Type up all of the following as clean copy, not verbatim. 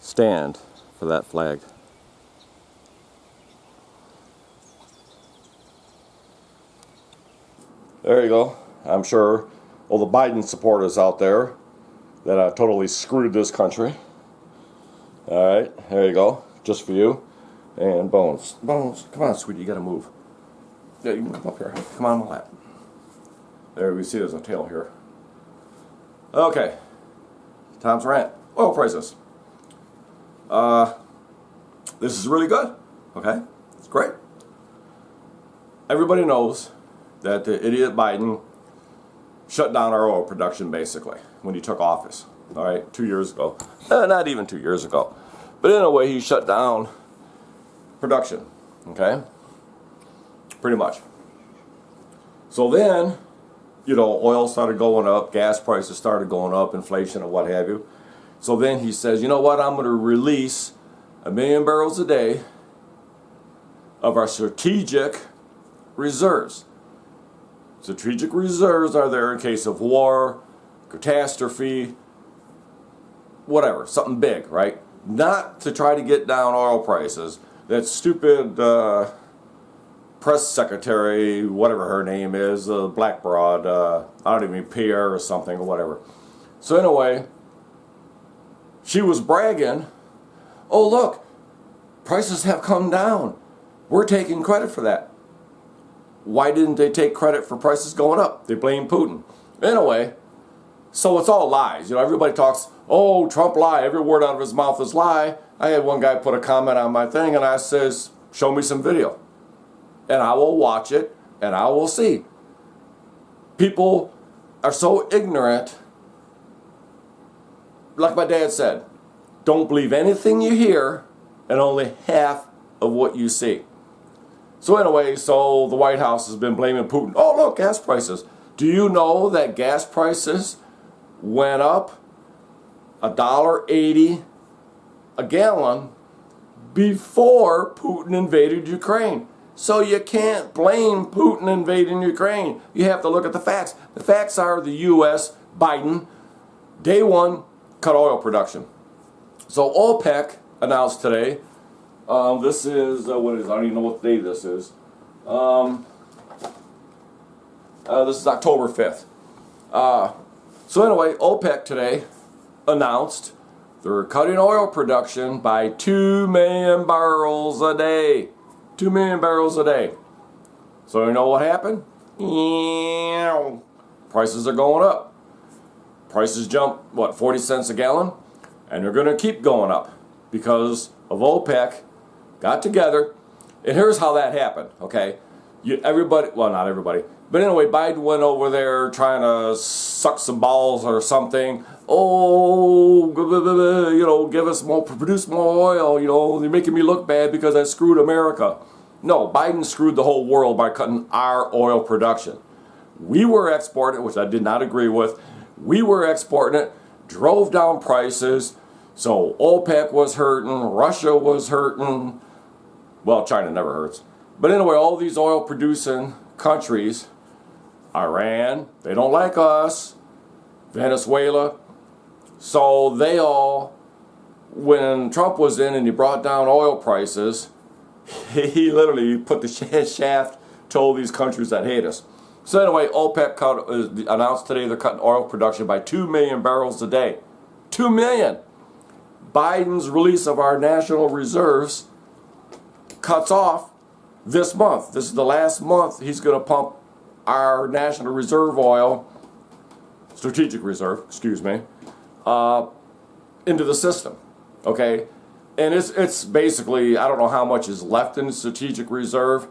stand for that flag. There you go. I'm sure all the Biden supporters out there that totally screwed this country. Alright, there you go. Just for you. And Bones. Bones, come on, sweetie, you gotta move. Yeah, you can come up here. Come on my lap. There, we see there's a tail here. Okay. Tom's rant. Oil prices. This is really good. Okay? It's great. Everybody knows that the idiot Biden shut down our oil production basically when he took office. Alright, 2 years ago. Not even 2 years ago. But in a way, he shut down production. Okay? Pretty much. So then, you know, oil started going up, gas prices started going up, inflation and what have you. So then he says, you know what, I'm going to release 1 million barrels a day of our strategic reserves. Strategic reserves are there in case of war, catastrophe, whatever, something big, right? Not to try to get down oil prices. That stupid press secretary, whatever her name is, black broad, I don't even mean Pierre or something or whatever. So anyway, she was bragging, oh look, prices have come down. We're taking credit for that. Why didn't they take credit for prices going up? They blame Putin. Anyway, so it's all lies. You know, everybody talks, oh, Trump lied. Every word out of his mouth is lie. I had one guy put a comment on my thing and I says, show me some video. And I will watch it and I will see. People are so ignorant. Like my dad said, don't believe anything you hear and only half of what you see. So anyway, so the White House has been blaming Putin. Oh, look, gas prices. Do you know that gas prices went up $1.80 a gallon before Putin invaded Ukraine? So you can't blame Putin invading Ukraine. You have to look at the facts. The facts are the U.S., Biden, day one, cut oil production. So OPEC announced today, this is, what is it? I don't even know what day this is. This is October 5th. So anyway, OPEC today announced they're cutting oil production by 2 million barrels a day. 2 million barrels a day. So you know what happened? Prices are going up. Prices jumped, what, 40 cents a gallon? And they're going to keep going up because of OPEC got together. And here's how that happened, okay? Everybody, well, not everybody, but anyway, Biden went over there trying to suck some balls or something. Oh, you know, give us more, produce more oil. You know, they're making me look bad because I screwed America. No, Biden screwed the whole world by cutting our oil production. We were exporting it, which I did not agree with. We were exporting it, drove down prices. So OPEC was hurting, Russia was hurting. Well, China never hurts. But anyway, all these oil producing countries, Iran, they don't like us, Venezuela. So they all, when Trump was in and he brought down oil prices, he literally put the shaft to all these countries that hate us. So anyway, OPEC announced today they're cutting oil production by 2 million barrels a day. 2 million! Biden's release of our national reserves cuts off this month. This is the last month he's going to pump our national reserve oil, strategic reserve, excuse me, into the system, okay? And it's basically, I don't know how much is left in the strategic reserve,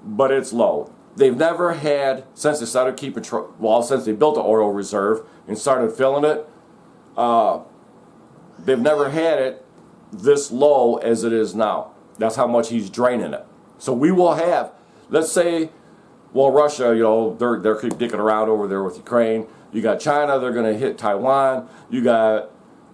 but it's low. They've never had, since they started keeping, since they built the oil reserve and started filling it, they've never had it this low as it is now. That's how much he's draining it. So we will have, let's say, well, Russia, you know, they're keep dicking around over there with Ukraine. You got China, they're going to hit Taiwan. You got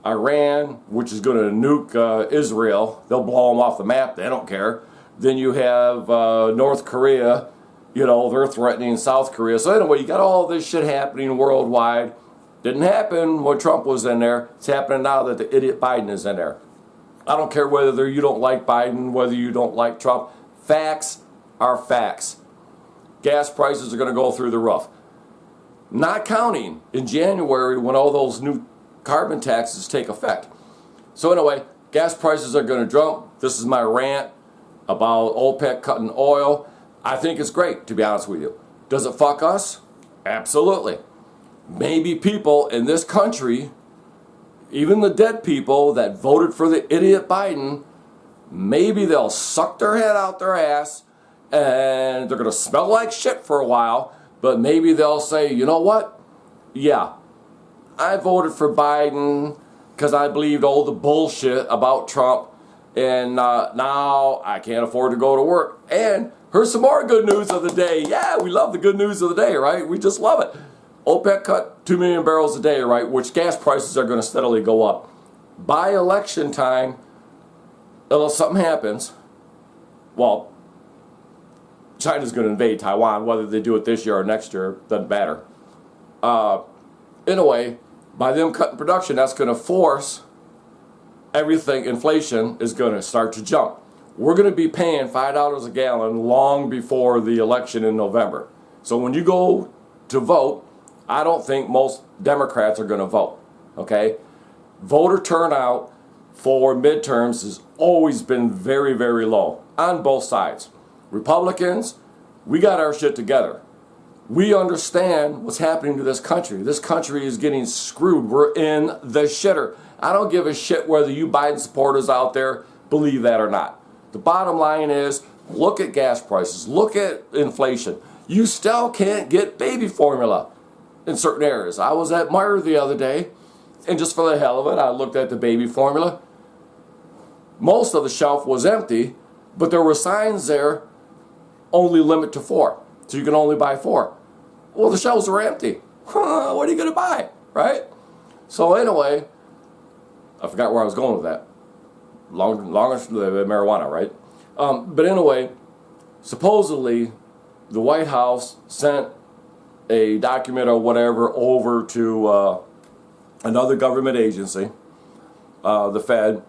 Iran, which is going to nuke Israel. They'll blow them off the map. They don't care. Then you have North Korea. You know, they're threatening South Korea. So anyway, you got all this shit happening worldwide. Didn't happen when Trump was in there. It's happening now that the idiot Biden is in there. I don't care whether you don't like Biden, whether you don't like Trump. Facts are facts. Gas prices are going to go through the roof. Not counting in January when all those new carbon taxes take effect. So anyway, gas prices are going to jump. This is my rant about OPEC cutting oil. I think it's great, to be honest with you. Does it fuck us? Absolutely. Maybe people in this country, even the dead people that voted for the idiot Biden, maybe they'll suck their head out their ass and they're going to smell like shit for a while, but maybe they'll say, you know what? Yeah, I voted for Biden because I believed all the bullshit about Trump, and now I can't afford to go to work. And here's some more good news of the day. Yeah, we love the good news of the day, right? We just love it. OPEC cut 2 million barrels a day, right? Which gas prices are going to steadily go up. By election time, unless something happens, well, China's going to invade Taiwan. Whether they do it this year or next year, doesn't matter. Anyway, by them cutting production, that's going to force everything. Inflation is going to start to jump. We're going to be paying $5 a gallon long before the election in November. So when you go to vote, I don't think most Democrats are going to vote. Okay? Voter turnout for midterms has always been very, very low on both sides. Republicans, we got our shit together. We understand what's happening to this country. This country is getting screwed. We're in the shitter. I don't give a shit whether you Biden supporters out there believe that or not. The bottom line is, look at gas prices. Look at inflation. You still can't get baby formula in certain areas. I was at Meijer the other day, and just for the hell of it, I looked at the baby formula. Most of the shelf was empty, but there were signs there, only limit to 4. So you can only buy 4. Well, the shelves were empty. What are you going to buy, right? So anyway, I forgot where I was going with that. Longer marijuana, right? But anyway, supposedly the White House sent a document or whatever over to another government agency, the Fed,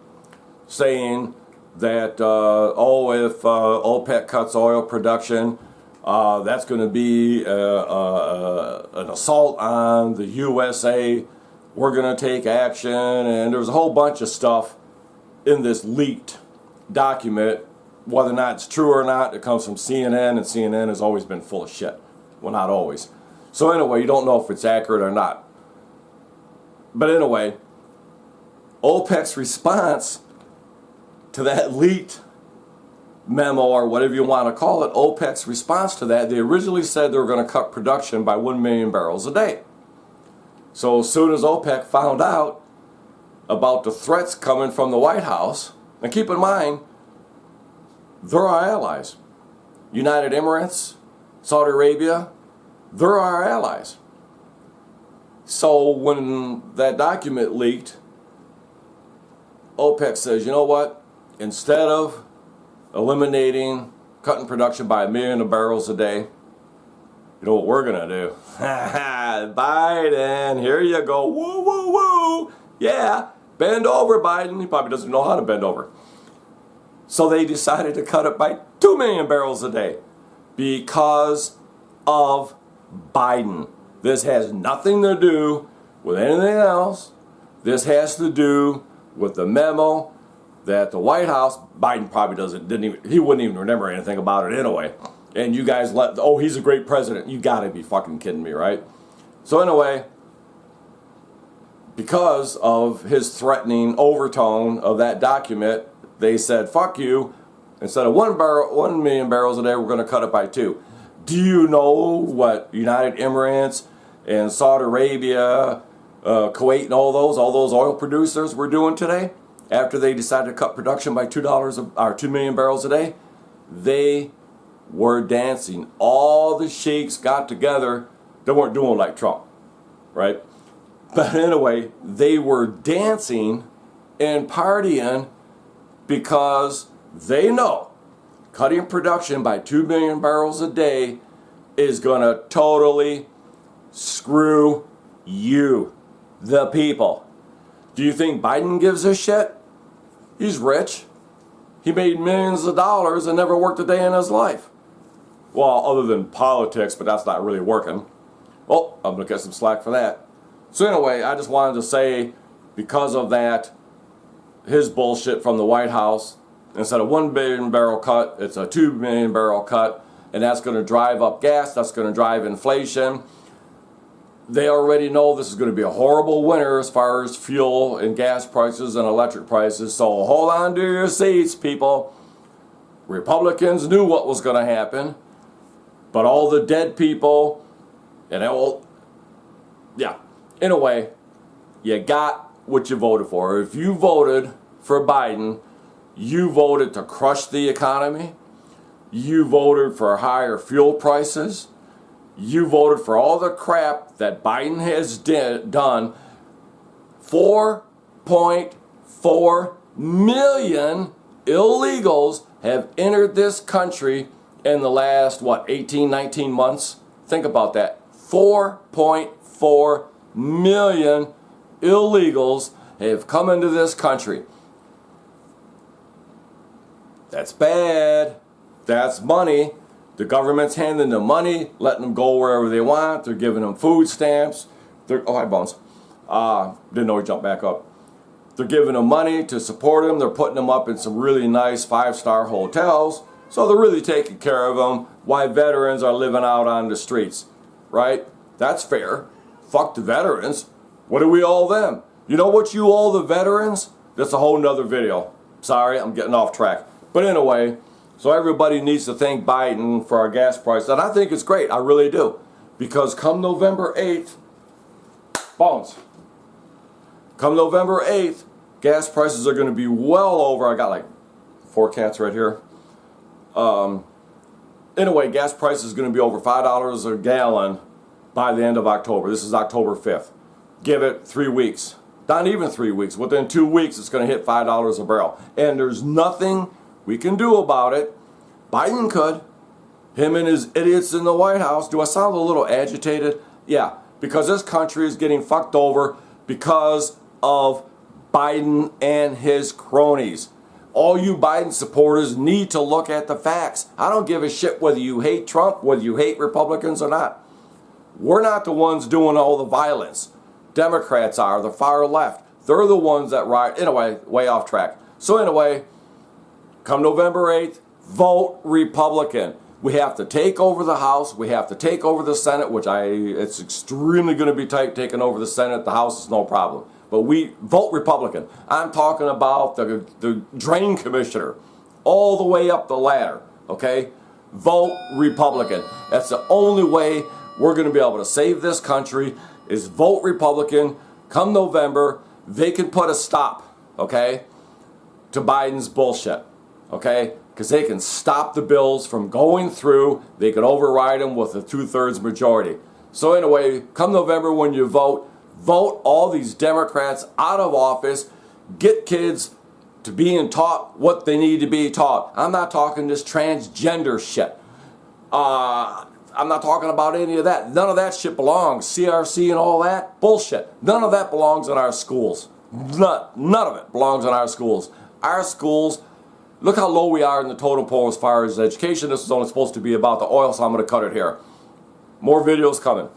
saying that, if OPEC cuts oil production, that's going to be an assault on the USA. We're going to take action. And there's a whole bunch of stuff in this leaked document. Whether or not it's true or not, it comes from CNN, and CNN has always been full of shit. Well, not always. So anyway, you don't know if it's accurate or not. But anyway, OPEC's response to that leaked memo, or whatever you want to call it, OPEC's response to that, they originally said they were going to cut production by 1 million barrels a day. So as soon as OPEC found out about the threats coming from the White House, and keep in mind, they're our allies. United Emirates, Saudi Arabia, they're our allies. So when that document leaked, OPEC says, you know what? Instead of eliminating, cutting production by 1 million barrels a day, you know what we're going to do? Biden, here you go. Woo, woo, woo. Yeah, bend over, Biden. He probably doesn't know how to bend over. So they decided to cut it by 2 million barrels a day because of Biden. This has nothing to do with anything else. This has to do with the memo that the White House, Biden probably he wouldn't even remember anything about it anyway. And you guys he's a great president. You gotta be fucking kidding me, right? So anyway, because of his threatening overtone of that document, they said, fuck you. Instead of 1 million barrels a day, we're gonna cut it by 2. Do you know what United Emirates and Saudi Arabia, Kuwait and all those oil producers were doing today? After they decided to cut production by 2 million barrels a day, they were dancing. All the sheiks got together. They weren't doing like Trump, right? But anyway, they were dancing and partying because they know cutting production by 2 million barrels a day is going to totally screw you, the people. Do you think Biden gives a shit? He's rich. He made millions of dollars and never worked a day in his life. Well, other than politics, but that's not really working. Oh, I'm going to get some slack for that. So anyway, I just wanted to say, because of that, his bullshit from the White House, instead of 1 billion barrel cut, it's a 2 million barrel cut, and that's going to drive up gas, that's going to drive inflation. They already know this is going to be a horrible winter as far as fuel and gas prices and electric prices, so hold on to your seats, people. Republicans knew what was going to happen, but all the dead people, and all, yeah. In a way, you got what you voted for. If you voted for Biden, you voted to crush the economy. You voted for higher fuel prices. You voted for all the crap that Biden has done. 4.4 million illegals have entered this country in the last, 18, 19 months? Think about that. 4.4 million illegals have come into this country. That's bad. That's money. The government's handing them money, letting them go wherever they want. They're giving them food stamps. Oh, hi, Bones. Didn't know he jumped back up. They're giving them money to support them. They're putting them up in some really nice 5-star hotels. So they're really taking care of them while veterans are living out on the streets. Right? That's fair. Fuck the veterans. What do we owe them? You know what you owe the veterans? That's a whole nother video. Sorry, I'm getting off track. But anyway, so everybody needs to thank Biden for our gas price. And I think it's great. I really do. Because come November 8th, Bones. Come November 8th, gas prices are going to be well over. I got like 4 cats right here. Anyway, gas price is going to be over $5 a gallon by the end of October. This is October 5th. Give it 3 weeks. Not even 3 weeks. Within 2 weeks, it's going to hit $5 a barrel. And there's nothing we can do about it. Biden could. Him and his idiots in the White House. Do I sound a little agitated? Yeah, because this country is getting fucked over because of Biden and his cronies. All you Biden supporters need to look at the facts. I don't give a shit whether you hate Trump, whether you hate Republicans or not. We're not the ones doing all the violence. Democrats are, the far left. They're the ones that riot. Anyway, way off track. So anyway, come November 8th, vote Republican. We have to take over the House. We have to take over the Senate, which it's extremely going to be tight taking over the Senate. The House is no problem. But we vote Republican. I'm talking about the drain commissioner all the way up the ladder, okay? Vote Republican. That's the only way we're going to be able to save this country is vote Republican. Come November, they can put a stop, okay, to Biden's bullshit, okay? Because they can stop the bills from going through. They can override them with a 2/3 majority. So anyway, come November when you vote, vote all these Democrats out of office. Get kids to being taught what they need to be taught. I'm not talking this transgender shit. I'm not talking about any of that. None of that shit belongs. CRC and all that bullshit. None of that belongs in our schools. None of it belongs in our schools. Our schools, look how low we are in the totem pole as far as education. This is only supposed to be about the oil, so I'm going to cut it here. More videos coming.